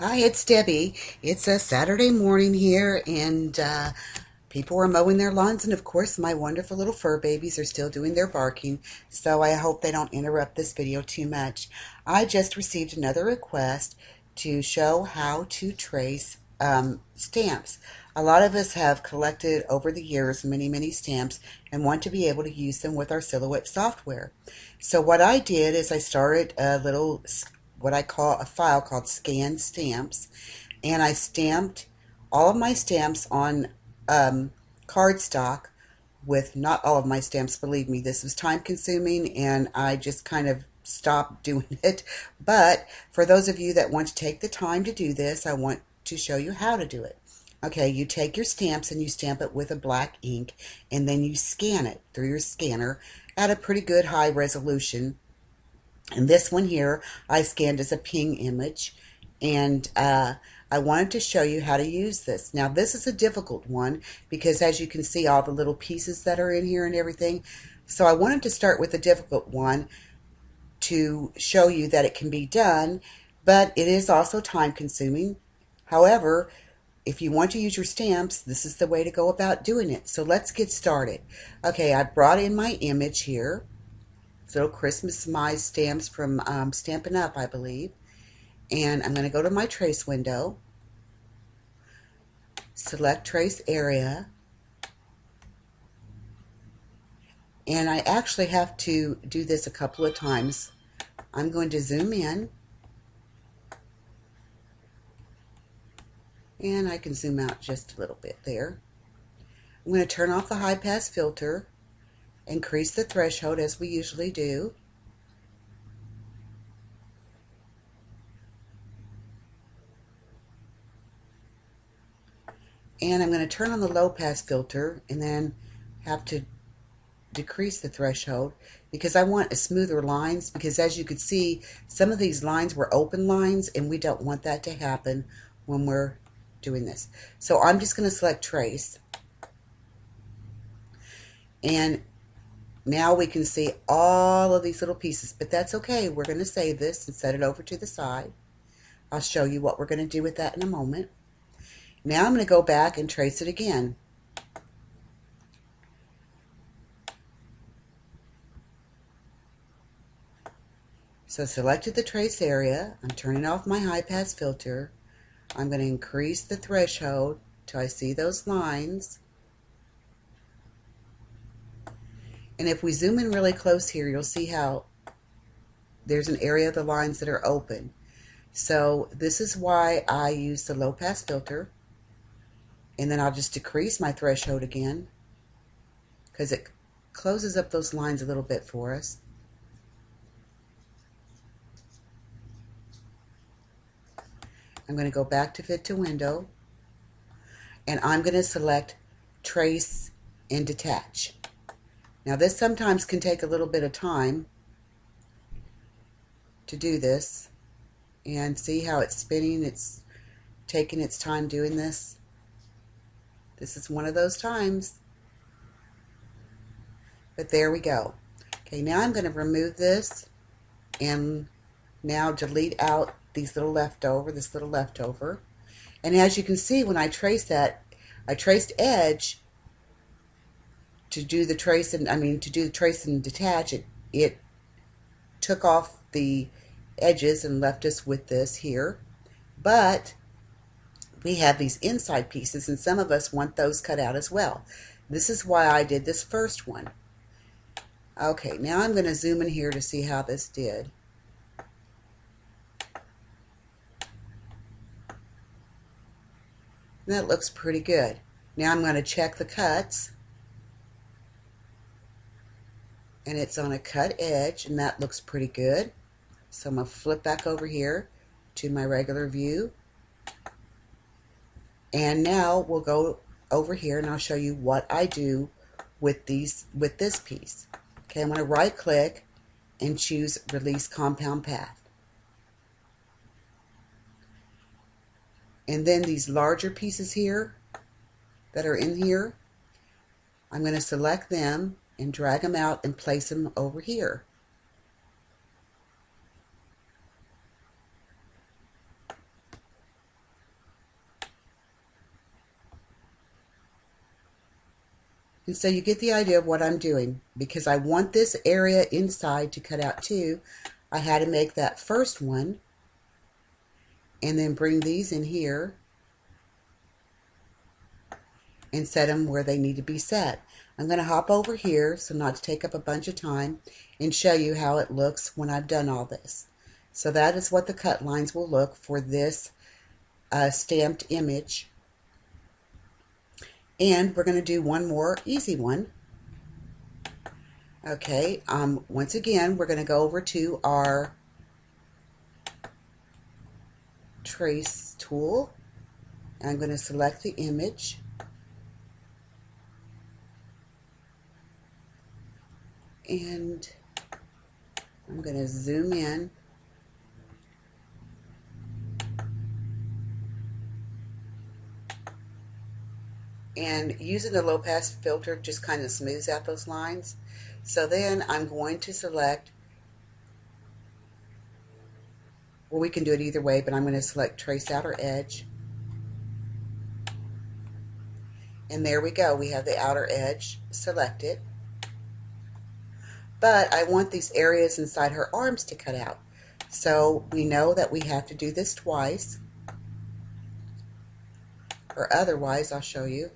Hi, it's Debbie. It's a Saturday morning here, and people are mowing their lawns, and of course, my wonderful little fur babies are still doing their barking, so I hope they don't interrupt this video too much. I just received another request to show how to trace stamps. A lot of us have collected over the years many stamps and want to be able to use them with our Silhouette software. So what I did is I started a little what I call a file called Scan Stamps, and I stamped all of my stamps on cardstock with not all of my stamps, believe me, this was time consuming and I just kind of stopped doing it. But for those of you that want to take the time to do this, I want to show you how to do it. Okay, you take your stamps and you stamp it with a black ink, and then you scan it through your scanner at a pretty good high resolution. And this one here, I scanned as a ping image, and I wanted to show you how to use this. Now, this is a difficult one because as you can see, all the little pieces that are in here and everything. So I wanted to start with a difficult one to show you that it can be done, but it is also time consuming. However, if you want to use your stamps, this is the way to go about doing it. So let's get started. Okay, I brought in my image here. Little Christmas-mized stamps from Stampin' Up, I believe. And I'm going to go to my trace window, select trace area, and I actually have to do this a couple of times. I'm going to zoom in, and I can zoom out just a little bit there. I'm going to turn off the high pass filter, increase the threshold as we usually do. And I'm going to turn on the low pass filter and then have to decrease the threshold because I want smoother lines, because as you could see, some of these lines were open lines and we don't want that to happen when we're doing this. So I'm just going to select trace, and now we can see all of these little pieces, but that's okay. We're going to save this and set it over to the side. I'll show you what we're going to do with that in a moment. Now I'm going to go back and trace it again. So selected the trace area. I'm turning off my high pass filter. I'm going to increase the threshold till I see those lines. And if we zoom in really close here, you'll see how there's an area of the lines that are open. So this is why I use the low pass filter. And then I'll just decrease my threshold again because it closes up those lines a little bit for us. I'm going to go back to Fit to Window, and I'm going to select Trace and Detach. Now this sometimes can take a little bit of time to do this, and see how it's spinning. It's taking its time doing this. This is one of those times. But there we go. Okay, now I'm going to remove this and now delete out this little leftover. And as you can see, when I trace that, I traced edge to do the trace and detach. It took off the edges and left us with this here. But we have these inside pieces, and some of us want those cut out as well. This is why I did this first one. Okay, now I'm going to zoom in here to see how this did. That looks pretty good. Now I'm going to check the cuts, and it's on a cut edge, and that looks pretty good. So I'm going to flip back over here to my regular view, and now we'll go over here and I'll show you what I do with this piece. Okay, I'm going to right click and choose Release Compound Path. And then these larger pieces here that are in here, I'm going to select them and drag them out and place them over here. And so you get the idea of what I'm doing. Because I want this area inside to cut out too, I had to make that first one and then bring these in here and set them where they need to be set. I'm going to hop over here, so not to take up a bunch of time, and show you how it looks when I've done all this. So that is what the cut lines will look for this stamped image. And we're going to do one more easy one. Okay, once again, we're going to go over to our trace tool. I'm going to select the image. And I'm going to zoom in. And using the low pass filter just kind of smooths out those lines. So then I'm going to select, well, we can do it either way, but I'm going to select trace outer edge. And there we go. We have the outer edge selected. But I want these areas inside her arms to cut out. So we know that we have to do this twice, or otherwise I'll show you.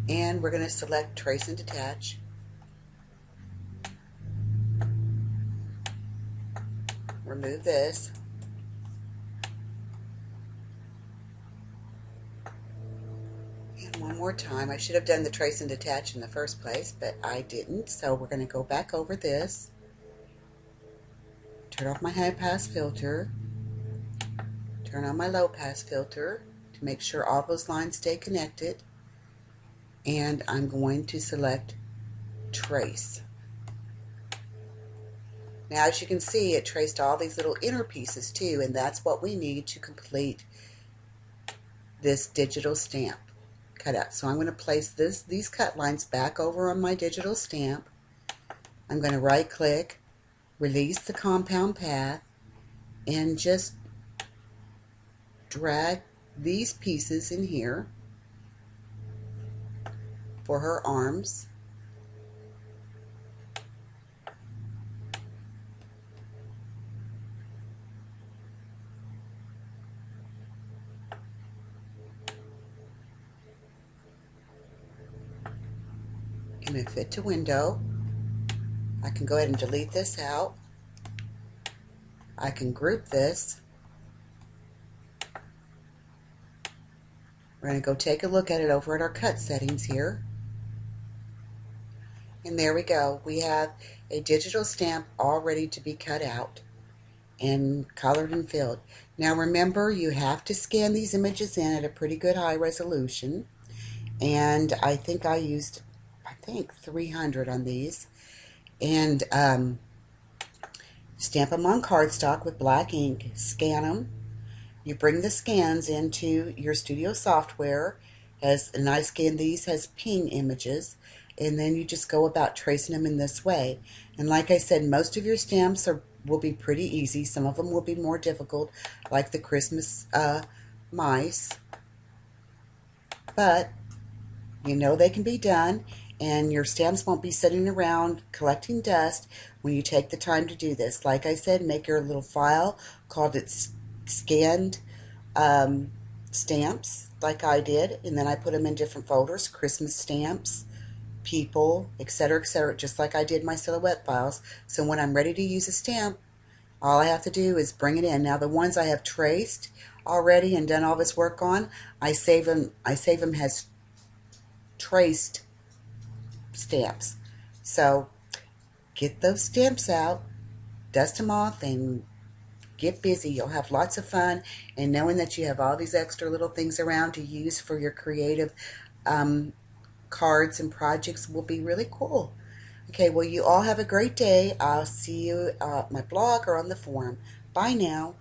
And we're going to select trace and detach. Remove this. And one more time. I should have done the trace and detach in the first place, but I didn't. So we're going to go back over this. Turn off my high pass filter. Turn on my low pass filter to make sure all those lines stay connected. And I'm going to select trace. Now, as you can see, it traced all these little inner pieces too, and that's what we need to complete this digital stamp cutout. So I'm going to place these cut lines back over on my digital stamp. I'm going to right click, release the compound path, and just drag these pieces in here for her arms. And if fit to window, I can go ahead and delete this out. I can group this. We're going to go take a look at it over at our cut settings here. And there we go. We have a digital stamp all ready to be cut out and colored and filled. Now remember, you have to scan these images in at a pretty good high resolution. And I think I used 300 on these. And stamp them on cardstock with black ink. Scan them. You bring the scans into your studio software, and I scan these as ping images, and then you just go about tracing them in this way. And like I said, most of your stamps will be pretty easy. Some of them will be more difficult, like the Christmas mice, but you know they can be done, and your stamps won't be sitting around collecting dust when you take the time to do this. Like I said, make your little file called it scanned stamps, like I did, and then I put them in different folders: Christmas stamps, people, etc., etc., just like I did my silhouette files. So when I'm ready to use a stamp, all I have to do is bring it in. Now the ones I have traced already and done all this work on, I save them as traced stamps. So get those stamps out, dust them off, and get busy. You'll have lots of fun, and knowing that you have all these extra little things around to use for your creative cards and projects will be really cool. Okay, well, you all have a great day. I'll see you at my blog or on the forum. Bye now.